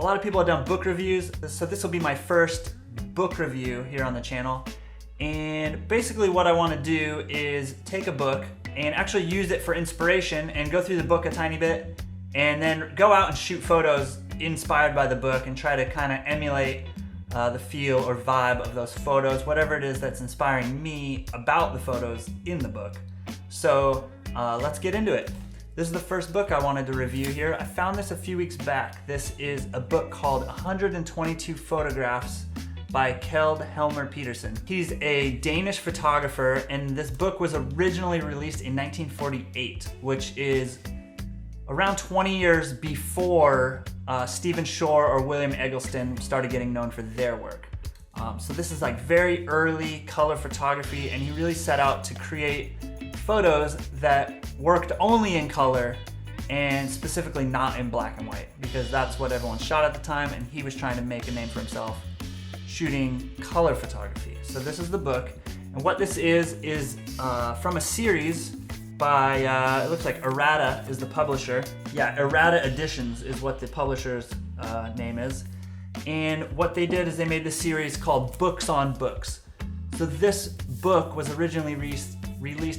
lot of people have done book reviews, so this will be my first book review here on the channel. And basically what I want to do is take a book and actually use it for inspiration and go through the book a tiny bit and then go out and shoot photos inspired by the book and try to kind of emulate the feel or vibe of those photos, whatever it is that's inspiring me about the photos in the book. So let's get into it. This is the first book I wanted to review here. I found this a few weeks back. This is a book called 122 Photographs by Keld Helmer-Petersen. He's a Danish photographer, and this book was originally released in 1948, which is around 20 years before Stephen Shore or William Eggleston started getting known for their work. So this is like very early color photography, and he really set out to create photos that worked only in color and specifically not in black and white, because that's what everyone shot at the time, and he was trying to make a name for himself shooting color photography. So this is the book, and what this is from a series by, it looks like Arata is the publisher. Yeah, Arata Editions is what the publisher's name is. And what they did is they made this series called Books on Books. So this book was originally released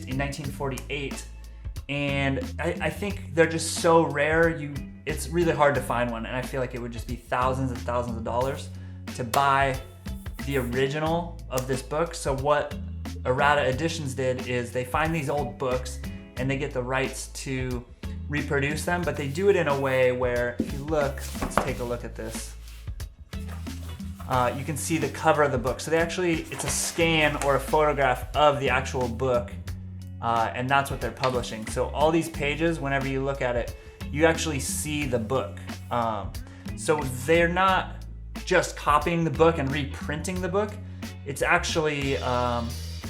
in 1948, and I think they're just so rare, it's really hard to find one, and I feel like it would just be thousands and thousands of dollars to buy the original of this book. So what Arata Editions did is they find these old books and they get the rights to reproduce them, but they do it in a way where, if you look, let's take a look at this. You can see the cover of the book. So it's a scan or a photograph of the actual book, and that's what they're publishing. So all these pages, whenever you look at it, you actually see the book. So they're not just copying the book and reprinting the book. It's actually,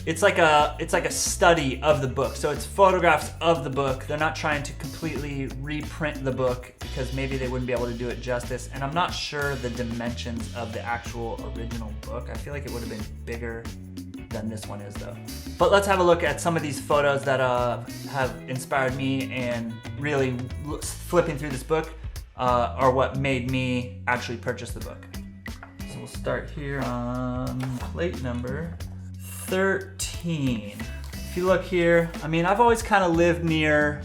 it's like a study of the book. So it's photographs of the book. They're not trying to completely reprint the book because maybe they wouldn't be able to do it justice. And I'm not sure the dimensions of the actual original book. I feel like it would have been bigger than this one is though. But let's have a look at some of these photos that have inspired me, and really flipping through this book are what made me actually purchase the book. So we'll start here on plate number 13. If you look here, I mean, I've always kind of lived near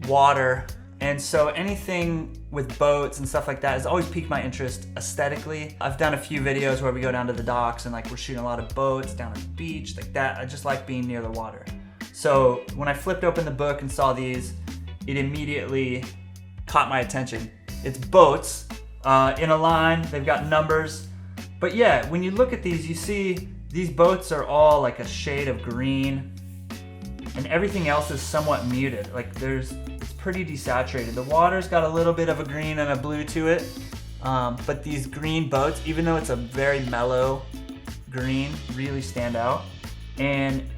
water, and so anything with boats and stuff like that has always piqued my interest aesthetically. I've done a few videos where we go down to the docks and like we're shooting a lot of boats down at the beach like that. I just like being near the water. So when I flipped open the book and saw these, it immediately caught my attention. It's boats in a line, they've got numbers. But yeah, when you look at these, you see these boats are all like a shade of green, and everything else is somewhat muted. Like it's pretty desaturated. The water's got a little bit of a green and a blue to it, but these green boats, even though it's a very mellow green, really stand out. And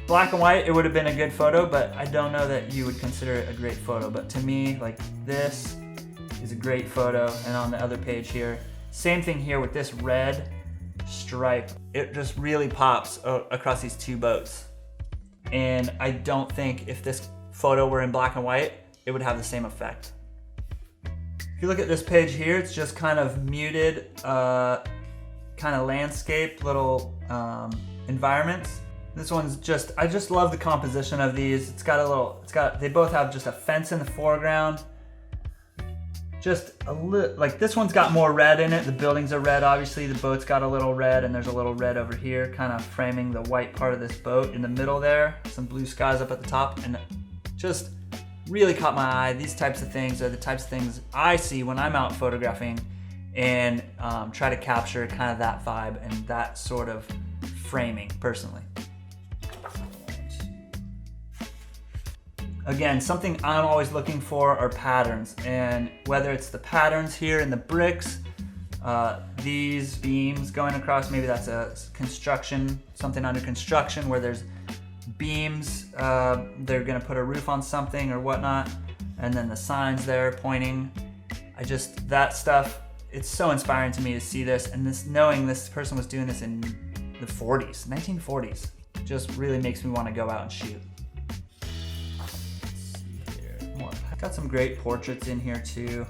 black and white, it would have been a good photo, but I don't know that you would consider it a great photo. But to me, like, this is a great photo. And on the other page here, same thing here with this red stripe. It just really pops across these two boats. And I don't think if this photo were in black and white, it would have the same effect. If you look at this page here, it's just kind of muted, kind of landscape, little environments. This one's just, I just love the composition of these. They both have just a fence in the foreground. Just a little, like this one's got more red in it. The buildings are red, obviously. The boat's got a little red, and there's a little red over here, kind of framing the white part of this boat. In the middle there, some blue skies up at the top, and just really caught my eye. These types of things are the types of things I see when I'm out photographing, and try to capture kind of that vibe and that sort of framing personally. Again, something I'm always looking for are patterns, and whether it's the patterns here in the bricks, these beams going across, maybe that's a construction, something under construction where there's beams, they're gonna put a roof on something or whatnot, and then the signs there pointing. That stuff, it's so inspiring to me to see this, and knowing this person was doing this in the 40s, 1940s, just really makes me want to go out and shoot. Got some great portraits in here too.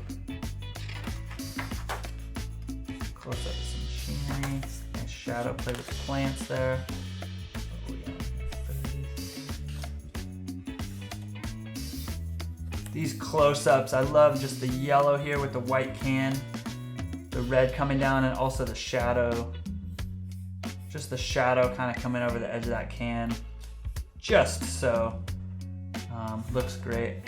Close up of some machinery. Nice shadow play with the plants there. Oh, yeah. These close-ups, I love just the yellow here with the white can, the red coming down, and also the shadow. Just the shadow kind of coming over the edge of that can. Just so. Looks great.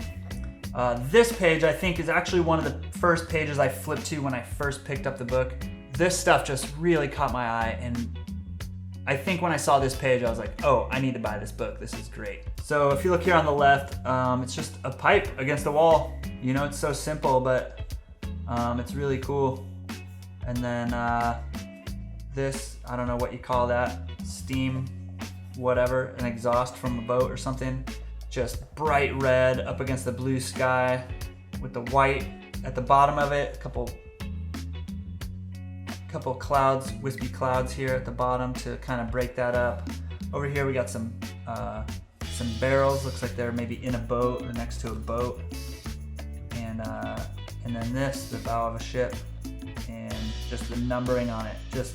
This page, I think, is actually one of the first pages I flipped to when I first picked up the book. This stuff just really caught my eye, and I think when I saw this page, I was like, oh, I need to buy this book. This is great. So if you look here on the left, it's just a pipe against the wall. You know, it's so simple, but it's really cool. And then this, I don't know what you call that, steam, whatever, an exhaust from a boat or something. Just bright red up against the blue sky with the white at the bottom of it. A couple clouds, wispy clouds here at the bottom to kind of break that up. Over here we got some barrels. Looks like they're maybe in a boat or next to a boat. And then this, the bow of a ship, and just the numbering on it. Just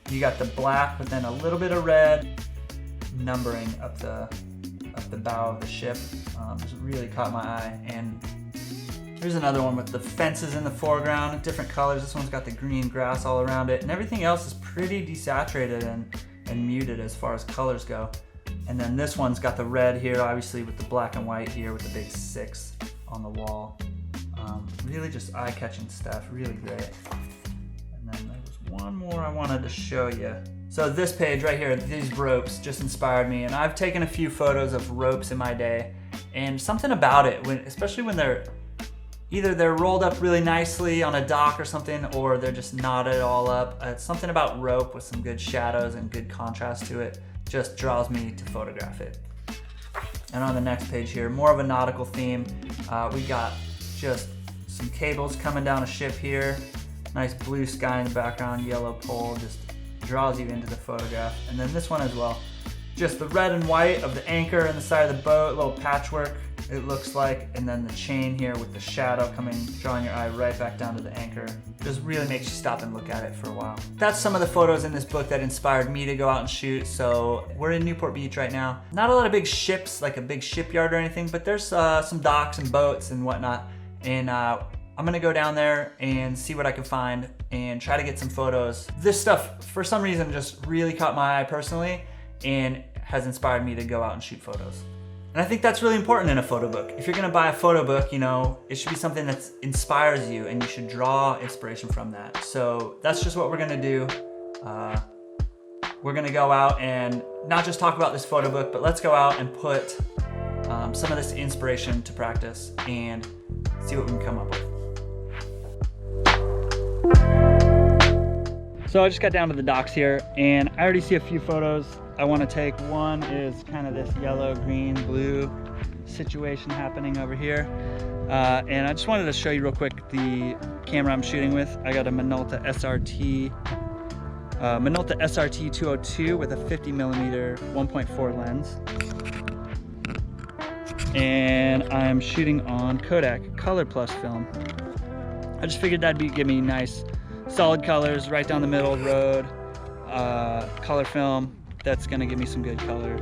you got the black, but then a little bit of red numbering up the bow of the ship. Just really caught my eye. And here's another one with the fences in the foreground, different colors. This one's got the green grass all around it, and everything else is pretty desaturated and muted as far as colors go. And then this one's got the red here, obviously, with the black and white here with the big 6 on the wall. Really just eye-catching stuff, really great. And then there was one more I wanted to show you. So this page right here, these ropes just inspired me, and I've taken a few photos of ropes in my day, and something about it, especially when they're rolled up really nicely on a dock or something, or they're just knotted all up. Something about rope with some good shadows and good contrast to it just draws me to photograph it. And on the next page here, more of a nautical theme. We got just some cables coming down a ship here. Nice blue sky in the background, yellow pole, just draws you into the photograph. And then this one as well. Just the red and white of the anchor and the side of the boat, a little patchwork it looks like, and then the chain here with the shadow coming, drawing your eye right back down to the anchor. Just really makes you stop and look at it for a while. That's some of the photos in this book that inspired me to go out and shoot. So we're in Newport Beach right now. Not a lot of big ships, like a big shipyard or anything, but there's some docks and boats and whatnot. And I'm gonna go down there and see what I can find and try to get some photos. This stuff, for some reason, just really caught my eye personally and has inspired me to go out and shoot photos. And I think that's really important in a photo book. If you're gonna buy a photo book, you know, it should be something that inspires you, and you should draw inspiration from that. So that's just what we're gonna do. We're gonna go out and not just talk about this photo book, but let's go out and put some of this inspiration to practice and see what we can come up with. So I just got down to the docks here, and I already see a few photos I want to take. One is kind of this yellow, green, blue situation happening over here. And I just wanted to show you real quick the camera I'm shooting with. I got a Minolta SRT 202 with a 50mm 1.4 lens. And I'm shooting on Kodak ColorPlus film. I just figured that'd give me nice solid colors right down the middle road, color film. That's gonna give me some good color.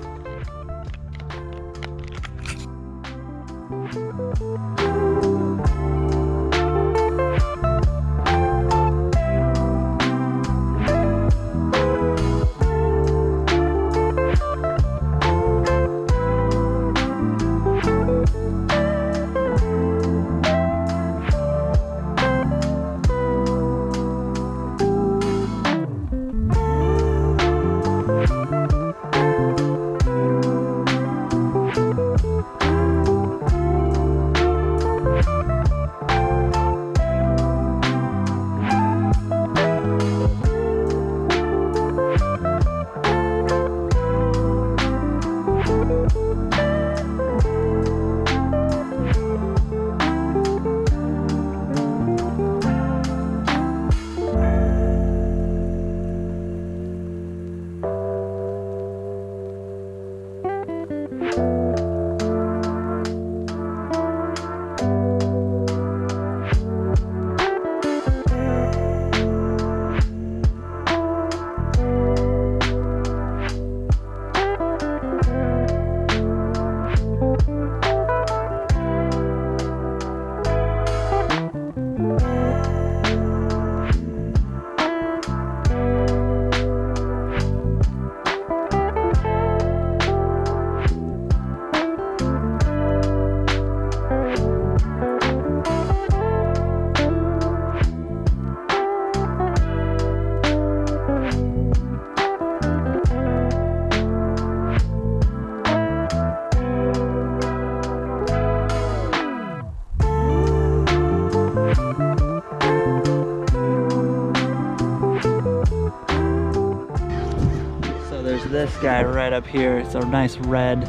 this guy right up here. It's a nice red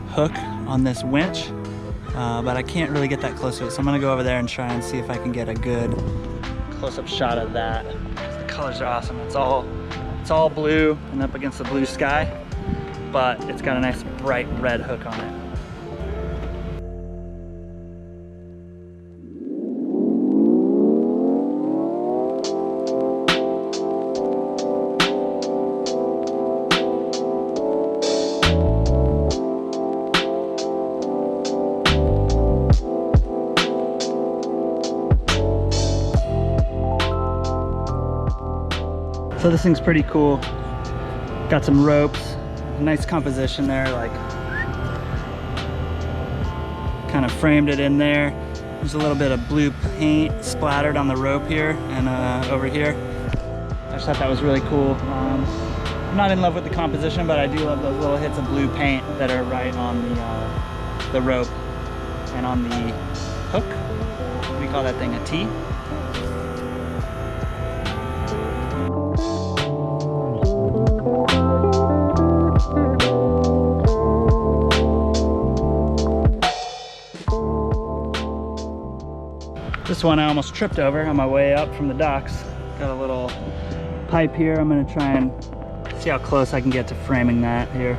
hook on this winch, but I can't really get that close to it. So I'm gonna go over there and try and see if I can get a good close-up shot of that. The colors are awesome. It's all blue and up against the blue sky, but it's got a nice bright red hook on it. So this thing's pretty cool. Got some ropes, nice composition there, like kind of framed it in there. There's a little bit of blue paint splattered on the rope here and over here. I just thought that was really cool. I'm not in love with the composition, but I do love those little hits of blue paint that are right on the rope and on the hook. We call that thing a T. This one I almost tripped over on my way up from the docks. Got a little pipe here. I'm gonna try and see how close I can get to framing that here.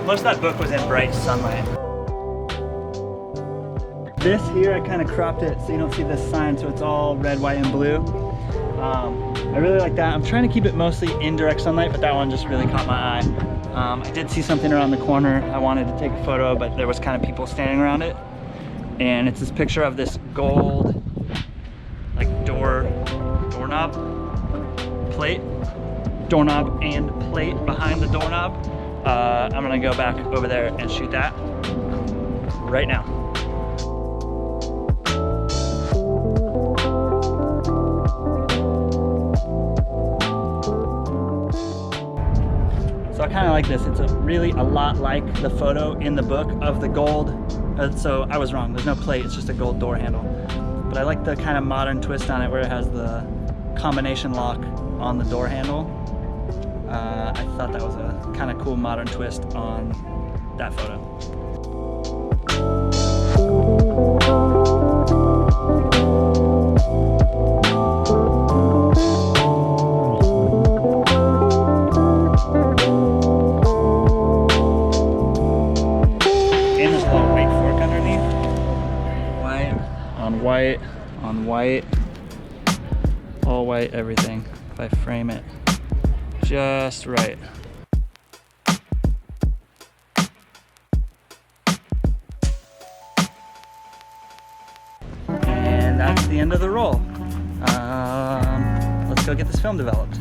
Most of that book was in bright sunlight. This here, I kind of cropped it so you don't see this sign, so it's all red, white, and blue. I really like that. I'm trying to keep it mostly in direct sunlight, but that one just really caught my eye. I did see something around the corner I wanted to take a photo of, but there was kind of people standing around it. And it's this picture of this gold, like doorknob plate. Doorknob and plate behind the doorknob. I'm gonna go back over there and shoot that right now. So I kind of like this. It's really a lot like the photo in the book of the gold. So I was wrong, there's no plate, it's just a gold door handle. But I like the kind of modern twist on it where it has the combination lock on the door handle. I thought that was a kind of cool modern twist on that photo. And this little white fork underneath. White on white on white. All white everything. If I frame it just right. And that's the end of the roll. Let's go get this film developed.